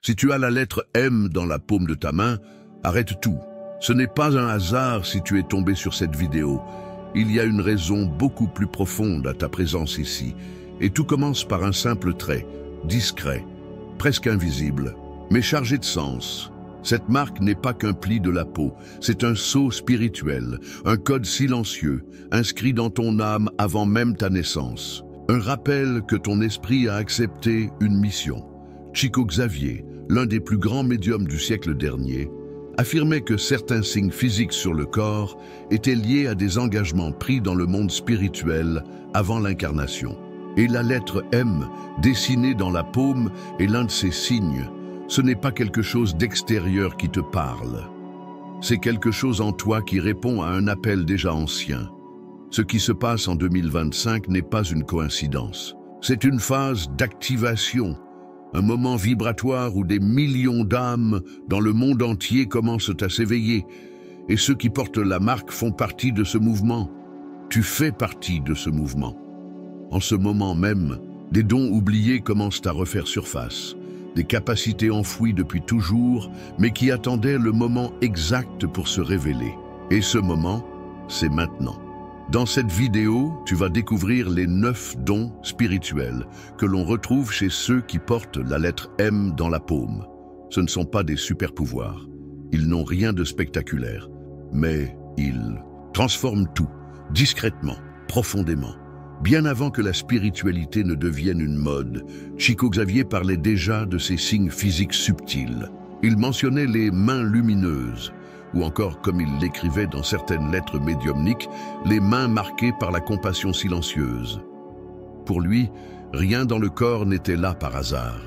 Si tu as la lettre M dans la paume de ta main, arrête tout. Ce n'est pas un hasard si tu es tombé sur cette vidéo. Il y a une raison beaucoup plus profonde à ta présence ici. Et tout commence par un simple trait, discret, presque invisible, mais chargé de sens. Cette marque n'est pas qu'un pli de la peau, c'est un sceau spirituel, un code silencieux, inscrit dans ton âme avant même ta naissance. Un rappel que ton esprit a accepté une mission. Chico Xavier, l'un des plus grands médiums du siècle dernier, affirmait que certains signes physiques sur le corps étaient liés à des engagements pris dans le monde spirituel avant l'incarnation. Et la lettre M, dessinée dans la paume, est l'un de ces signes. Ce n'est pas quelque chose d'extérieur qui te parle. C'est quelque chose en toi qui répond à un appel déjà ancien. Ce qui se passe en 2025 n'est pas une coïncidence. C'est une phase d'activation, un moment vibratoire où des millions d'âmes dans le monde entier commencent à s'éveiller. Et ceux qui portent la marque font partie de ce mouvement. Tu fais partie de ce mouvement. En ce moment même, des dons oubliés commencent à refaire surface. Des capacités enfouies depuis toujours, mais qui attendaient le moment exact pour se révéler. Et ce moment, c'est maintenant. Dans cette vidéo, tu vas découvrir les 9 dons spirituels que l'on retrouve chez ceux qui portent la lettre M dans la paume. Ce ne sont pas des super-pouvoirs. Ils n'ont rien de spectaculaire. Mais ils transforment tout, discrètement, profondément. Bien avant que la spiritualité ne devienne une mode, Chico Xavier parlait déjà de ces signes physiques subtils. Il mentionnait les mains lumineuses, ou encore, comme il l'écrivait dans certaines lettres médiumniques, les mains marquées par la compassion silencieuse. Pour lui, rien dans le corps n'était là par hasard.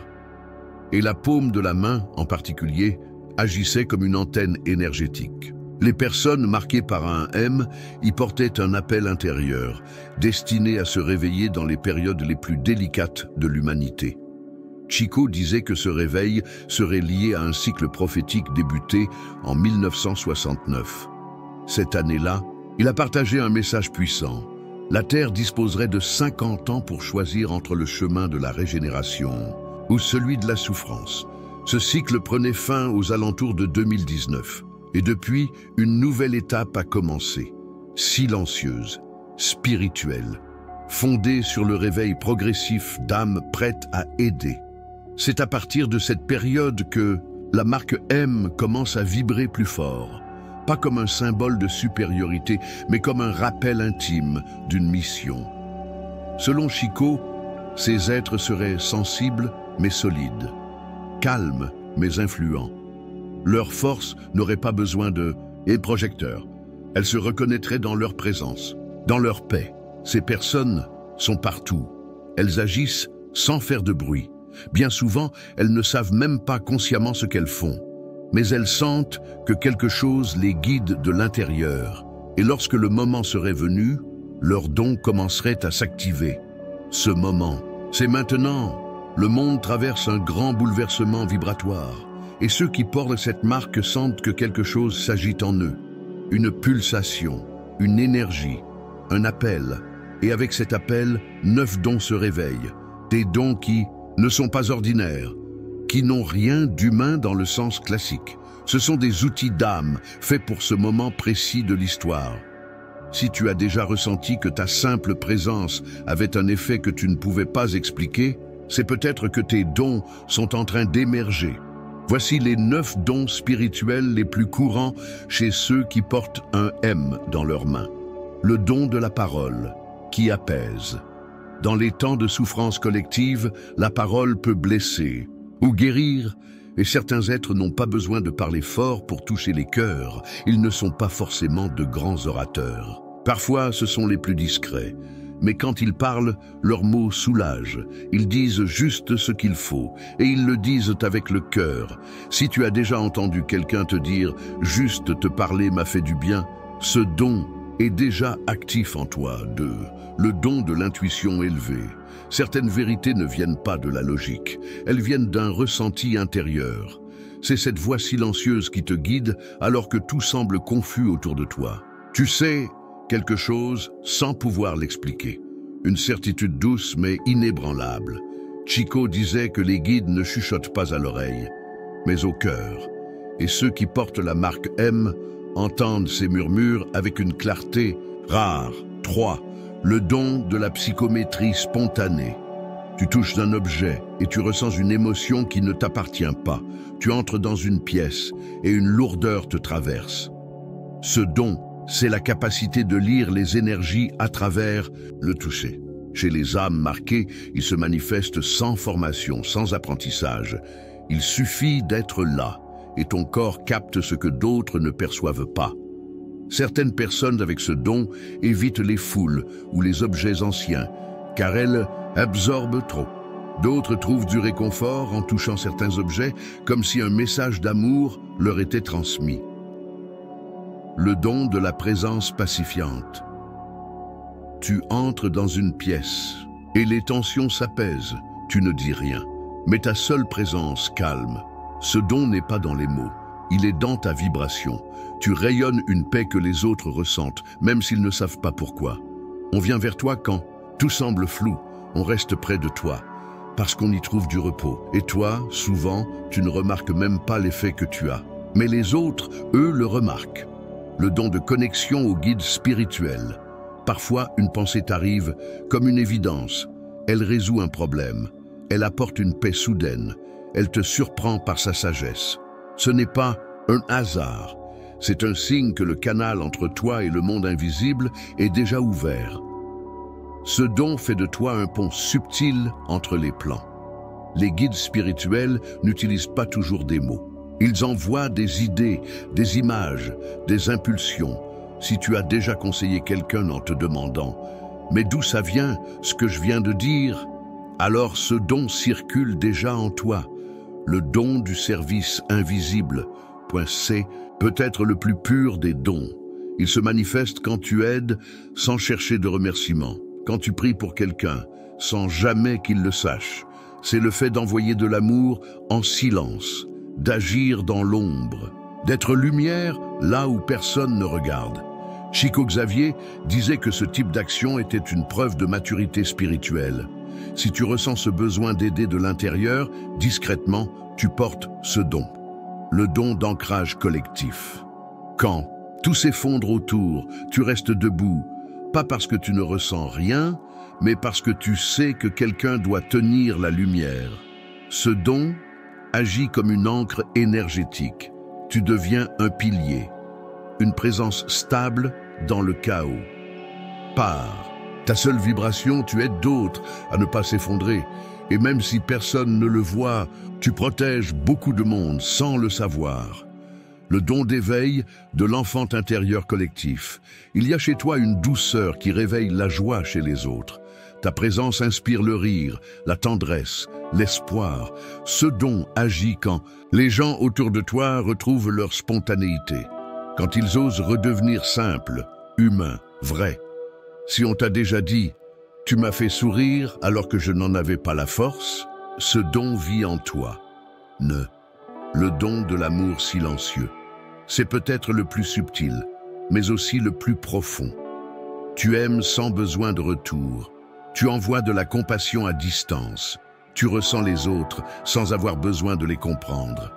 Et la paume de la main, en particulier, agissait comme une antenne énergétique. Les personnes marquées par un M y portaient un appel intérieur, destiné à se réveiller dans les périodes les plus délicates de l'humanité. Chico disait que ce réveil serait lié à un cycle prophétique débuté en 1969. Cette année-là, il a partagé un message puissant. La Terre disposerait de 50 ans pour choisir entre le chemin de la régénération ou celui de la souffrance. Ce cycle prenait fin aux alentours de 2019. Et depuis, une nouvelle étape a commencé, silencieuse, spirituelle, fondée sur le réveil progressif d'âmes prêtes à aider. C'est à partir de cette période que la marque M commence à vibrer plus fort, pas comme un symbole de supériorité, mais comme un rappel intime d'une mission. Selon Chico, ces êtres seraient sensibles mais solides, calmes mais influents. Leur force n'aurait pas besoin de projecteurs. Elles se reconnaîtraient dans leur présence, dans leur paix. Ces personnes sont partout. Elles agissent sans faire de bruit. Bien souvent, elles ne savent même pas consciemment ce qu'elles font. Mais elles sentent que quelque chose les guide de l'intérieur. Et lorsque le moment serait venu, leurs dons commenceraient à s'activer. Ce moment, c'est maintenant. Le monde traverse un grand bouleversement vibratoire. Et ceux qui portent cette marque sentent que quelque chose s'agite en eux. Une pulsation, une énergie, un appel. Et avec cet appel, 9 dons se réveillent. Des dons qui ne sont pas ordinaires, qui n'ont rien d'humain dans le sens classique. Ce sont des outils d'âme faits pour ce moment précis de l'histoire. Si tu as déjà ressenti que ta simple présence avait un effet que tu ne pouvais pas expliquer, c'est peut-être que tes dons sont en train d'émerger. Voici les 9 dons spirituels les plus courants chez ceux qui portent un M dans leurs mains. Le don de la parole, qui apaise. Dans les temps de souffrance collective, la parole peut blesser ou guérir, et certains êtres n'ont pas besoin de parler fort pour toucher les cœurs. Ils ne sont pas forcément de grands orateurs. Parfois, ce sont les plus discrets. Mais quand ils parlent, leurs mots soulagent. Ils disent juste ce qu'il faut, et ils le disent avec le cœur. Si tu as déjà entendu quelqu'un te dire « juste te parler m'a fait du bien », ce don est déjà actif en toi, le don de l'intuition élevée. Certaines vérités ne viennent pas de la logique, elles viennent d'un ressenti intérieur. C'est cette voix silencieuse qui te guide alors que tout semble confus autour de toi. Tu sais quelque chose sans pouvoir l'expliquer. Une certitude douce mais inébranlable. Chico disait que les guides ne chuchotent pas à l'oreille. mais au cœur. Et ceux qui portent la marque M entendent ces murmures avec une clarté rare. 3. Le don de la psychométrie spontanée. Tu touches un objet et tu ressens une émotion qui ne t'appartient pas. Tu entres dans une pièce et une lourdeur te traverse. Ce don, c'est la capacité de lire les énergies à travers le toucher. Chez les âmes marquées, il se manifeste sans formation, sans apprentissage. Il suffit d'être là et ton corps capte ce que d'autres ne perçoivent pas. Certaines personnes avec ce don évitent les foules ou les objets anciens, car elles absorbent trop. D'autres trouvent du réconfort en touchant certains objets, comme si un message d'amour leur était transmis. Le don de la présence pacifiante. Tu entres dans une pièce et les tensions s'apaisent. Tu ne dis rien, mais ta seule présence calme. Ce don n'est pas dans les mots, il est dans ta vibration. Tu rayonnes une paix que les autres ressentent, même s'ils ne savent pas pourquoi. On vient vers toi quand tout semble flou, on reste près de toi, parce qu'on y trouve du repos. Et toi, souvent, tu ne remarques même pas l'effet que tu as. Mais les autres, eux, le remarquent. Le don de connexion au guide spirituel. Parfois, une pensée t'arrive comme une évidence. Elle résout un problème. Elle apporte une paix soudaine. Elle te surprend par sa sagesse. Ce n'est pas un hasard. C'est un signe que le canal entre toi et le monde invisible est déjà ouvert. Ce don fait de toi un pont subtil entre les plans. Les guides spirituels n'utilisent pas toujours des mots. Ils envoient des idées, des images, des impulsions. Si tu as déjà conseillé quelqu'un en te demandant « Mais d'où ça vient, ce que je viens de dire ?» alors ce don circule déjà en toi. Le don du service invisible, .c, peut être le plus pur des dons. Il se manifeste quand tu aides sans chercher de remerciement, quand tu pries pour quelqu'un sans jamais qu'il le sache. C'est le fait d'envoyer de l'amour en silence, d'agir dans l'ombre, d'être lumière là où personne ne regarde. Chico Xavier disait que ce type d'action était une preuve de maturité spirituelle. Si tu ressens ce besoin d'aider de l'intérieur, discrètement, tu portes ce don. Le don d'ancrage collectif. Quand tout s'effondre autour, tu restes debout, pas parce que tu ne ressens rien, mais parce que tu sais que quelqu'un doit tenir la lumière. Ce don agit comme une ancre énergétique. Tu deviens un pilier, une présence stable dans le chaos. Par ta seule vibration, tu aides d'autres à ne pas s'effondrer. Et même si personne ne le voit, tu protèges beaucoup de monde sans le savoir. Le don d'éveil de l'enfant intérieur collectif. Il y a chez toi une douceur qui réveille la joie chez les autres. Ta présence inspire le rire, la tendresse, l'espoir. Ce don agit quand les gens autour de toi retrouvent leur spontanéité. Quand ils osent redevenir simples, humains, vrais. Si on t'a déjà dit « Tu m'as fait sourire alors que je n'en avais pas la force », ce don vit en toi. Le don de l'amour silencieux. C'est peut-être le plus subtil, mais aussi le plus profond. Tu aimes sans besoin de retour. Tu envoies de la compassion à distance. Tu ressens les autres sans avoir besoin de les comprendre.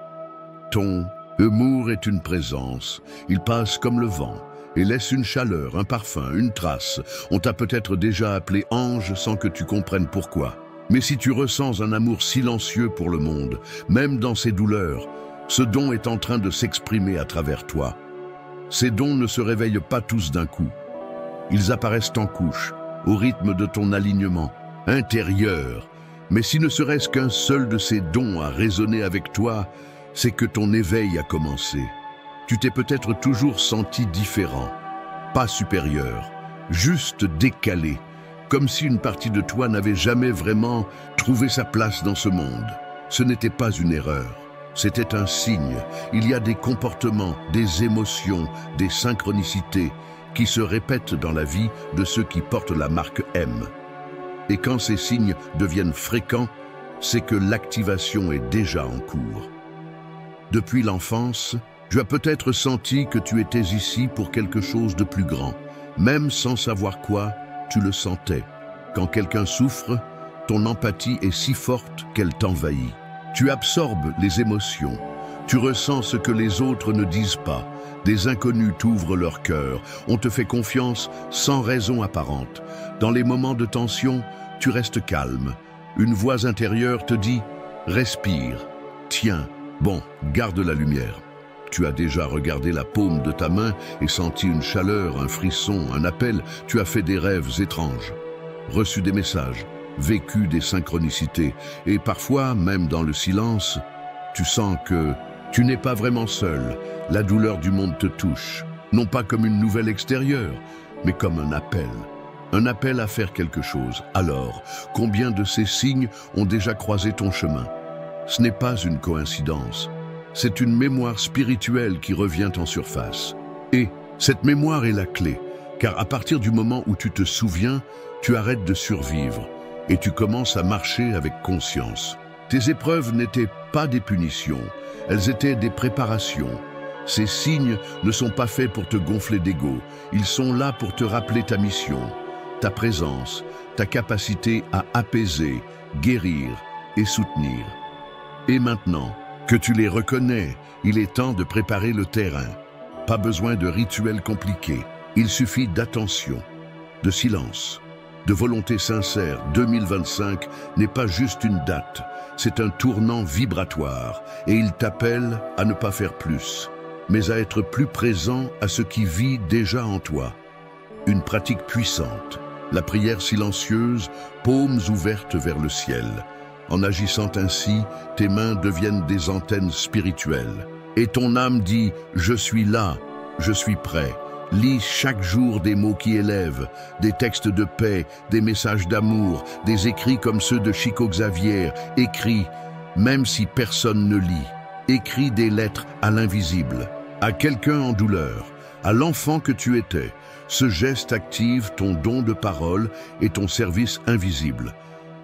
Ton amour est une présence. Il passe comme le vent et laisse une chaleur, un parfum, une trace. On t'a peut-être déjà appelé ange sans que tu comprennes pourquoi. Mais si tu ressens un amour silencieux pour le monde, même dans ses douleurs, ce don est en train de s'exprimer à travers toi. Ces dons ne se réveillent pas tous d'un coup. Ils apparaissent en couches, au rythme de ton alignement intérieur. Mais si ne serait-ce qu'un seul de ces dons a résonné avec toi, c'est que ton éveil a commencé. Tu t'es peut-être toujours senti différent, pas supérieur, juste décalé, comme si une partie de toi n'avait jamais vraiment trouvé sa place dans ce monde. Ce n'était pas une erreur, c'était un signe. Il y a des comportements, des émotions, des synchronicités qui se répètent dans la vie de ceux qui portent la marque M. Et quand ces signes deviennent fréquents, c'est que l'activation est déjà en cours. Depuis l'enfance, tu as peut-être senti que tu étais ici pour quelque chose de plus grand. Même sans savoir quoi, tu le sentais. Quand quelqu'un souffre, ton empathie est si forte qu'elle t'envahit. Tu absorbes les émotions, Tu ressens ce que les autres ne disent pas. Des inconnus t'ouvrent leur cœur. On te fait confiance sans raison apparente. Dans les moments de tension, tu restes calme. Une voix intérieure te dit « Respire, tiens, bon, garde la lumière ». Tu as déjà regardé la paume de ta main et senti une chaleur, un frisson, un appel. Tu as fait des rêves étranges, reçu des messages, vécu des synchronicités. Et parfois, même dans le silence, tu sens que tu n'es pas vraiment seul. La douleur du monde te touche, non pas comme une nouvelle extérieure, mais comme un appel à faire quelque chose. Alors, combien de ces signes ont déjà croisé ton chemin? Ce n'est pas une coïncidence. C'est une mémoire spirituelle qui revient en surface. Et cette mémoire est la clé, car à partir du moment où tu te souviens, tu arrêtes de survivre et tu commences à marcher avec conscience. Tes épreuves n'étaient pas des punitions, elles étaient des préparations. Ces signes ne sont pas faits pour te gonfler d'ego, ils sont là pour te rappeler ta mission, ta présence, ta capacité à apaiser, guérir et soutenir. Et maintenant que tu les reconnais, il est temps de préparer le terrain. Pas besoin de rituels compliqués, il suffit d'attention, de silence, de volonté sincère. 2025 n'est pas juste une date, c'est un tournant vibratoire et il t'appelle à ne pas faire plus, mais à être plus présent à ce qui vit déjà en toi. Une pratique puissante, la prière silencieuse, paumes ouvertes vers le ciel. En agissant ainsi, tes mains deviennent des antennes spirituelles. Et ton âme dit « Je suis là, je suis prêt ». Lis chaque jour des mots qui élèvent, des textes de paix, des messages d'amour, des écrits comme ceux de Chico Xavier. Écris, même si personne ne lit. Écris des lettres à l'invisible, à quelqu'un en douleur, à l'enfant que tu étais. Ce geste active ton don de parole et ton service invisible.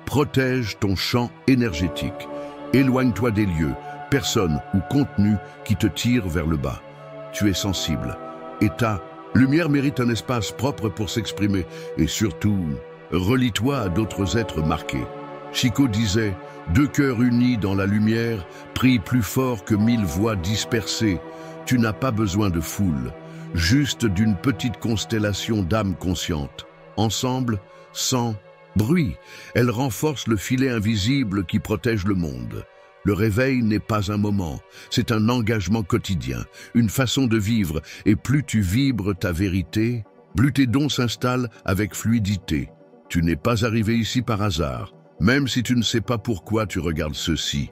Protège ton champ énergétique. Éloigne-toi des lieux, personnes ou contenus qui te tirent vers le bas. Tu es sensible. Et ta lumière mérite un espace propre pour s'exprimer. Et surtout, relie-toi à d'autres êtres marqués. Chico disait « Deux cœurs unis dans la lumière prient plus fort que 1000 voix dispersées. Tu n'as pas besoin de foule, juste d'une petite constellation d'âmes conscientes. Ensemble, sans bruit, elles renforcent le filet invisible qui protège le monde. Le réveil n'est pas un moment, c'est un engagement quotidien, une façon de vivre, et plus tu vibres ta vérité, plus tes dons s'installent avec fluidité. Tu n'es pas arrivé ici par hasard, même si tu ne sais pas pourquoi tu regardes ceci.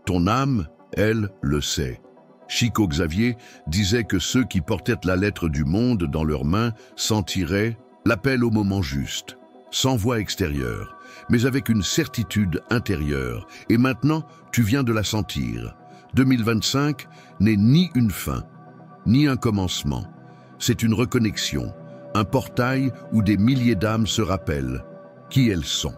Ton âme, elle, le sait. Chico Xavier disait que ceux qui portaient la lettre du monde dans leurs mains sentiraient l'appel au moment juste, sans voix extérieure, mais avec une certitude intérieure. Et maintenant, tu viens de la sentir. 2025 n'est ni une fin, ni un commencement. C'est une reconnexion, un portail où des milliers d'âmes se rappellent qui elles sont.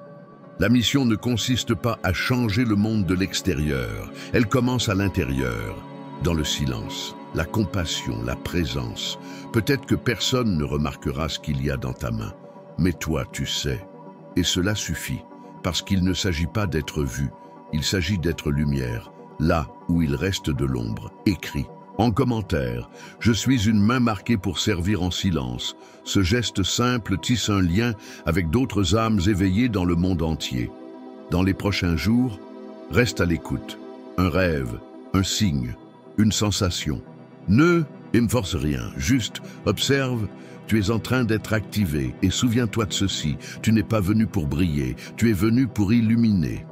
La mission ne consiste pas à changer le monde de l'extérieur, elle commence à l'intérieur, dans le silence, la compassion, la présence. Peut-être que personne ne remarquera ce qu'il y a dans ta main, mais toi tu sais. Et cela suffit, parce qu'il ne s'agit pas d'être vu, il s'agit d'être lumière, là où il reste de l'ombre. Écris en commentaire, je suis une main marquée pour servir en silence. Ce geste simple tisse un lien avec d'autres âmes éveillées dans le monde entier. Dans les prochains jours, reste à l'écoute. Un rêve, un signe, une sensation. Ne force rien, juste observe. Tu es en train d'être activé et souviens-toi de ceci, tu n'es pas venu pour briller, tu es venu pour illuminer.